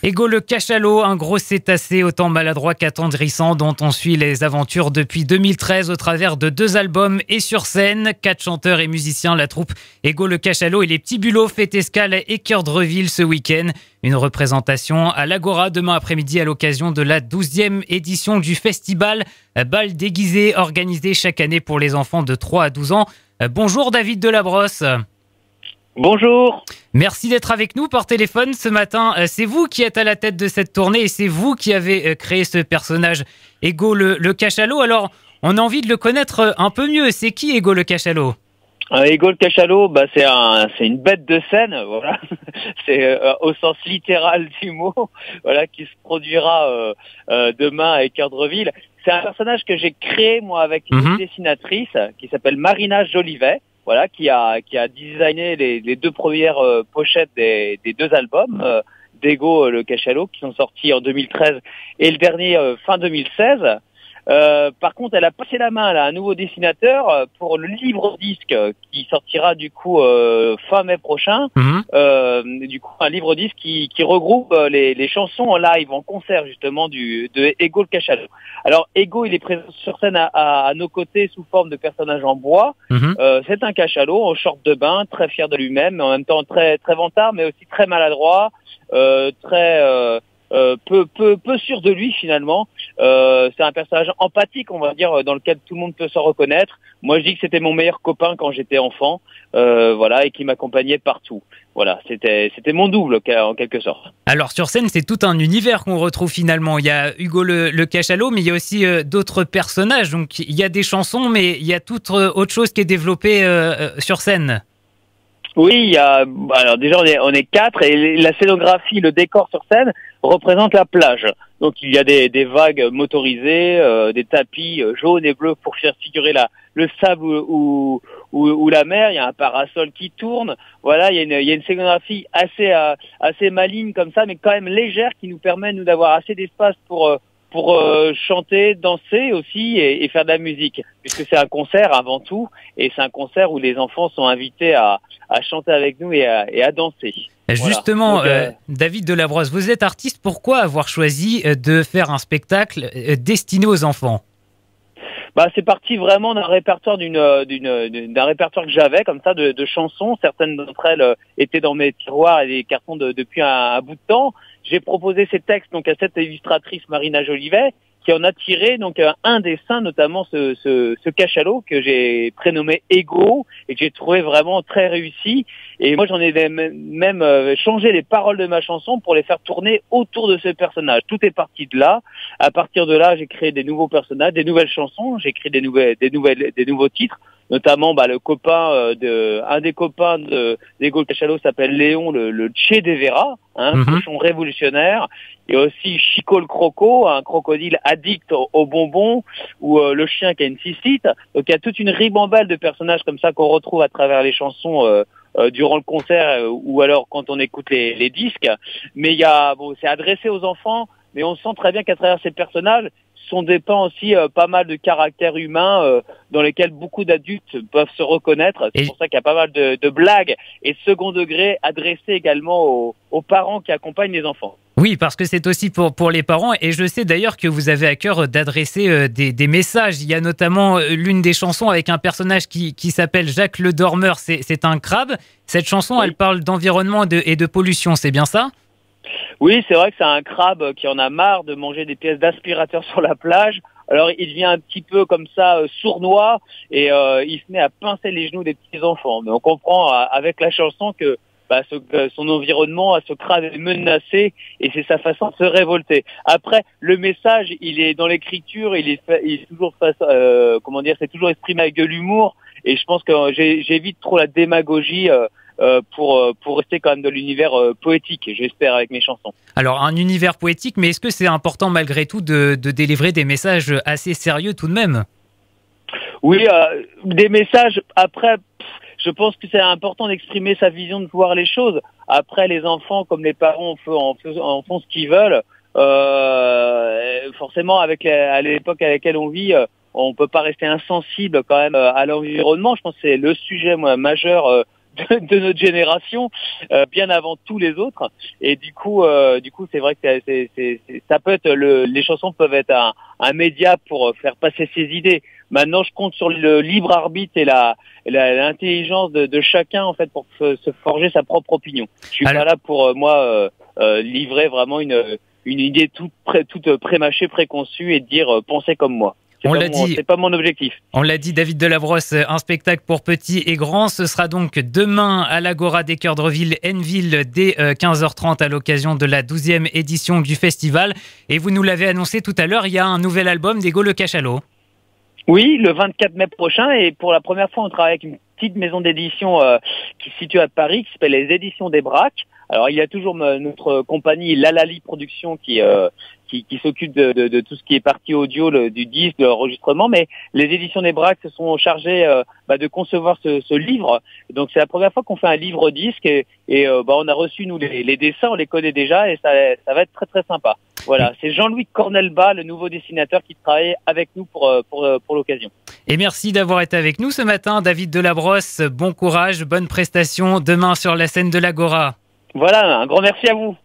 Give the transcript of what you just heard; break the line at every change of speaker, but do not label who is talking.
Ego le cachalot, un gros cétacé autant maladroit qu'attendrissant dont on suit les aventures depuis 2013 au travers de 2 albums et sur scène. 4 chanteurs et musiciens, la troupe Ego le cachalot et les petits bulots fait escale à Équeurdreville ce week-end. Une représentation à l'Agora demain après-midi à l'occasion de la 12e édition du festival Bal déguisé organisé chaque année pour les enfants de 3 à 12 ans. Bonjour David Delabrosse.
Bonjour.
Merci d'être avec nous par téléphone ce matin. C'est vous qui êtes à la tête de cette tournée et c'est vous qui avez créé ce personnage, Ego le cachalot. Alors, on a envie de le connaître un peu mieux. C'est qui Ego le cachalot ?
Ego le cachalot, c'est une bête de scène, voilà. C'est au sens littéral du mot, voilà, qui se produira demain à Équeurdreville. C'est un personnage que j'ai créé moi avec une dessinatrice qui s'appelle Marina Jolivet. Voilà, qui a designé les 2 premières pochettes des 2 albums d'Ego le cachalot qui sont sortis en 2013 et le dernier fin 2016. Par contre, elle a passé la main à un nouveau dessinateur pour le livre-disque qui sortira du coup fin mai prochain. Du coup, un livre-disque qui regroupe les chansons en live, en concert justement de Ego le cachalot. Alors, Ego, il est présent sur scène à nos côtés sous forme de personnage en bois. C'est un cachalot en short de bain, très fier de lui-même, mais en même temps très très vantard, mais aussi très maladroit, très peu sûr de lui finalement. C'est un personnage empathique, on va dire, dans lequel tout le monde peut s'en reconnaître. Moi, je dis que c'était mon meilleur copain quand j'étais enfant, voilà, et qui m'accompagnait partout. Voilà, c'était mon double en quelque sorte.
Alors sur scène, c'est tout un univers qu'on retrouve finalement. Il y a Hugo le cachalot, mais il y a aussi d'autres personnages. Donc il y a des chansons, mais il y a toute autre chose qui est développée sur scène.
Oui, alors déjà on est 4 et la scénographie, le décor sur scène représente la plage. Donc il y a des vagues motorisées, des tapis jaunes et bleus pour faire figurer le sable ou la mer. Il y a un parasol qui tourne. Voilà, il y a une scénographie assez maligne comme ça, mais quand même légère, qui nous permet nous d'avoir assez d'espace pour chanter, danser aussi et faire de la musique, puisque c'est un concert avant tout, et c'est un concert où les enfants sont invités à chanter avec nous et à danser.
Justement,
voilà. Donc,
David Delabrosse, vous êtes artiste, pourquoi avoir choisi de faire un spectacle destiné aux enfants ?
C'est parti vraiment d'un répertoire d'un répertoire que j'avais comme ça de chansons. Certaines d'entre elles étaient dans mes tiroirs et des cartons depuis un bout de temps. J'ai proposé ces textes donc à cette illustratrice Marina Jolivet qui en a tiré donc un dessin, notamment ce cachalot que j'ai prénommé Ego et que j'ai trouvé vraiment très réussi. Et moi j'en ai même changé les paroles de ma chanson pour les faire tourner autour de ce personnage. Tout est parti de là. À partir de là, j'ai créé des nouveaux personnages, des nouvelles chansons, j'ai créé des nouveaux titres. Notamment, un des copains d'Ego le cachalot s'appelle Léon, le Che Guevara, cochon révolutionnaire. Il y a aussi Chico le croco, un crocodile addict aux bonbons, ou le chien qui a une cystite. Donc il y a toute une ribambelle de personnages comme ça qu'on retrouve à travers les chansons durant le concert ou alors quand on écoute les disques. Mais c'est adressé aux enfants, mais on sent très bien qu'à travers ces personnages sont dépend aussi pas mal de caractères humains dans lesquels beaucoup d'adultes peuvent se reconnaître. C'est pour ça qu'il y a pas mal de blagues et de second degré adressées également aux parents qui accompagnent les enfants.
Oui, parce que c'est aussi pour les parents. Et je sais d'ailleurs que vous avez à cœur d'adresser des messages. Il y a notamment l'une des chansons avec un personnage qui s'appelle Jacques le Dormeur. C'est un crabe. Cette chanson, elle parle d'environnement et de pollution. C'est bien ça ?
Oui, c'est vrai que c'est un crabe qui en a marre de manger des pièces d'aspirateur sur la plage. Alors il devient un petit peu comme ça sournois et il se met à pincer les genoux des petits enfants. Mais on comprend avec la chanson que son environnement, ce crabe est menacé et c'est sa façon de se révolter. Après, le message, il est dans l'écriture, il est toujours c'est toujours exprimé avec de l'humour et je pense que j'évite trop la démagogie. Pour rester quand même dans l'univers poétique, j'espère, avec mes chansons.
Alors, un univers poétique, mais est-ce que c'est important malgré tout de délivrer des messages assez sérieux tout de même ?
Oui, des messages, après, je pense que c'est important d'exprimer sa vision de voir les choses. Après, les enfants, comme les parents, en font ce qu'ils veulent. Forcément, à l'époque à laquelle on vit, on peut pas rester insensible quand même à l'environnement. Je pense que c'est le sujet majeur de notre génération, bien avant tous les autres. Et du coup, c'est vrai que ça peut être les chansons peuvent être un média pour faire passer ses idées. Maintenant, je compte sur le libre arbitre et l'intelligence de chacun en fait pour se forger sa propre opinion. Je suis pas là pour moi livrer vraiment une idée toute prémâchée, préconçue et dire pensez comme moi. C'est pas mon objectif.
On l'a dit, David Delabrosse, un spectacle pour petits et grands. Ce sera donc demain à l'Agora des Cœurs de Ville, Hainneville, dès 15h30 à l'occasion de la 12e édition du festival. Et vous nous l'avez annoncé tout à l'heure, il y a un nouvel album d'Ego Le Cachalot.
Oui, le 24 mai prochain. Et pour la première fois, on travaille avec une petite maison d'édition qui se situe à Paris, qui s'appelle les Éditions des Braques. Alors, il y a toujours notre compagnie Lalali Productions qui s'occupe de tout ce qui est partie audio, du disque, de l'enregistrement, mais les Éditions des Braques se sont chargées de concevoir ce livre. Donc c'est la première fois qu'on fait un livre disque et on a reçu nous les dessins, on les connaît déjà et ça va être très très sympa. Voilà, c'est Jean-Louis Cornelba, le nouveau dessinateur qui travaille avec nous pour l'occasion.
Et merci d'avoir été avec nous ce matin, David Delabrosse. Bon courage, bonne prestation demain sur la scène de l'Agora.
Voilà, un grand merci à vous.